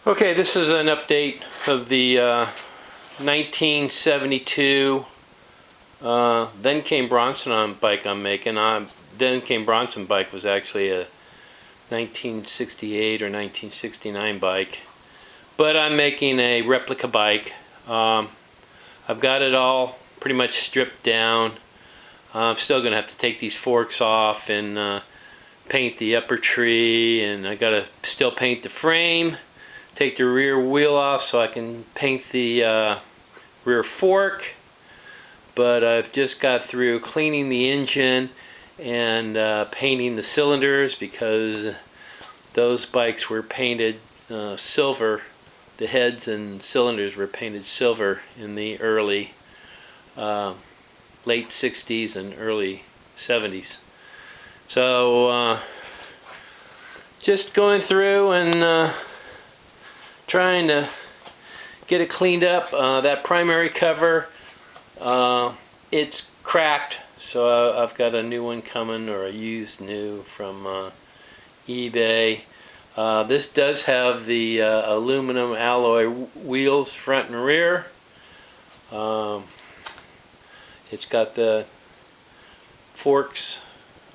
Okay, this is an update of the 1972 Then Came Bronson bike I'm making. Then Came Bronson bike was actually a 1968 or 1969 bike, but I'm making a replica bike. I've got it all pretty much stripped down. I'm still going to have to take these forks off and paint the upper tree, and I got to still paint the frame. Take the rear wheel off so I can paint the rear fork, but I've just got through cleaning the engine and painting the cylinders because those bikes were painted silver. The heads and cylinders were painted silver in the early late 60s and early 70s. So just going through and trying to get it cleaned up. That primary cover, it's cracked, so I've got a new one coming, or a used new from eBay. This does have the aluminum alloy wheels front and rear. It's got the forks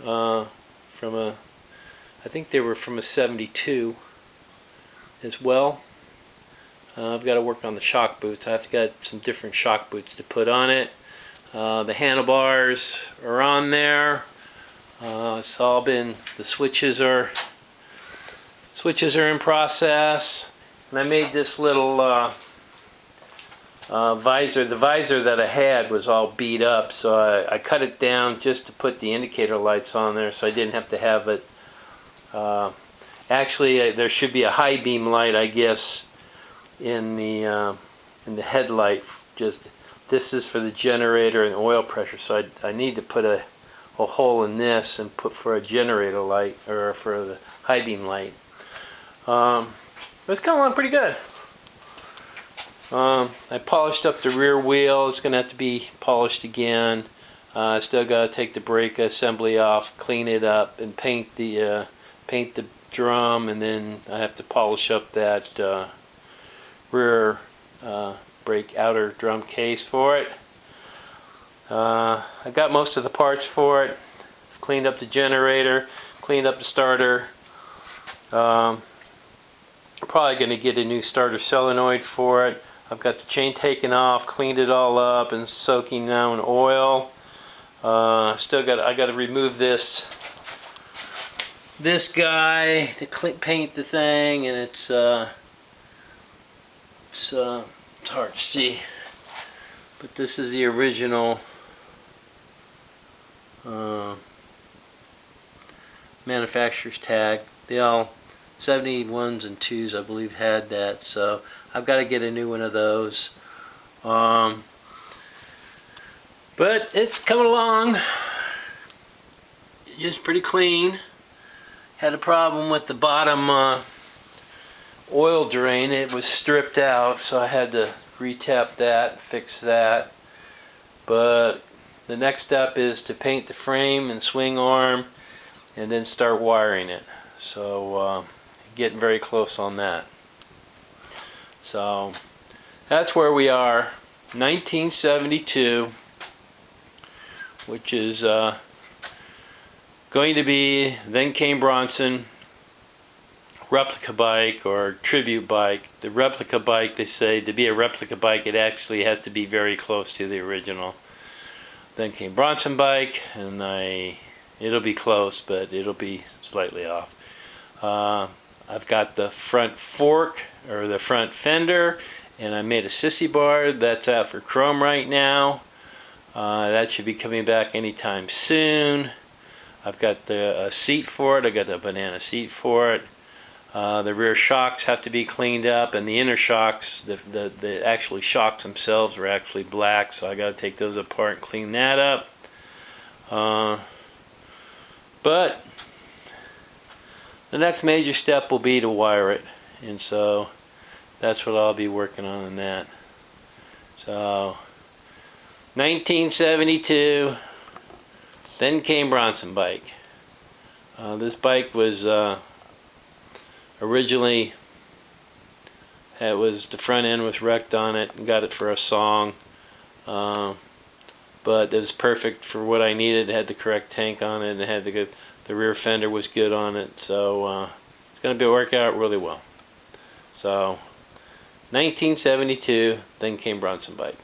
from I think they were from a 72 as well. I've got to work on the shock boots. I have to get some different shock boots to put on it. The handlebars are on there. It's all been, the switches are in process. And I made this little visor. The visor that I had was all beat up, so I cut it down just to put the indicator lights on there, so I didn't have to have it. Actually, there should be a high beam light, I guess, in the headlight. Just this is for the generator and oil pressure, so I need to put a hole in this and put for a generator light, or for the high beam light. It's coming along pretty good. I polished up the rear wheel. It's going to have to be polished again. I still got to take the brake assembly off, clean it up, and paint the drum, and then I have to polish up that rear brake outer drum case for it. I got most of the parts for it. Cleaned up the generator, cleaned up the starter. Probably going to get a new starter solenoid for it. I've got the chain taken off, cleaned it all up, and soaking now in oil. I got to remove this guy to paint the thing, and it's hard to see, but this is the original manufacturer's tag. They all 71s and 2s, I believe, had that, so I've got to get a new one of those. But it's coming along. It's pretty clean. Had a problem with the bottom oil drain. It was stripped out, so I had to retap that, fix that. But the next step is to paint the frame and swing arm and then start wiring it. So getting very close on that. So that's where we are. 1972, which is going to be Then Came Bronson replica bike or tribute bike. The replica bike, they say, to be a replica bike, it actually has to be very close to the original Then Came Bronson bike, and it'll be close, but it'll be slightly off. I've got the front fork, or the front fender, and I made a sissy bar that's out for chrome right now. That should be coming back anytime soon. I've got the seat for it. I got the banana seat for it. The rear shocks have to be cleaned up, and the inner shocks, the actually shocks themselves are actually black, so I got to take those apart and clean that up. But the next major step will be to wire it, and so that's what I'll be working on in that. So 1972 Then Came Bronson bike. This bike was originally It was, the front end was wrecked on it, and got it for a song. But it was perfect for what I needed. It had the correct tank on it, and it had the rear fender was good on it. So it's going to work out really well. So 1972, Then Came Bronson bike.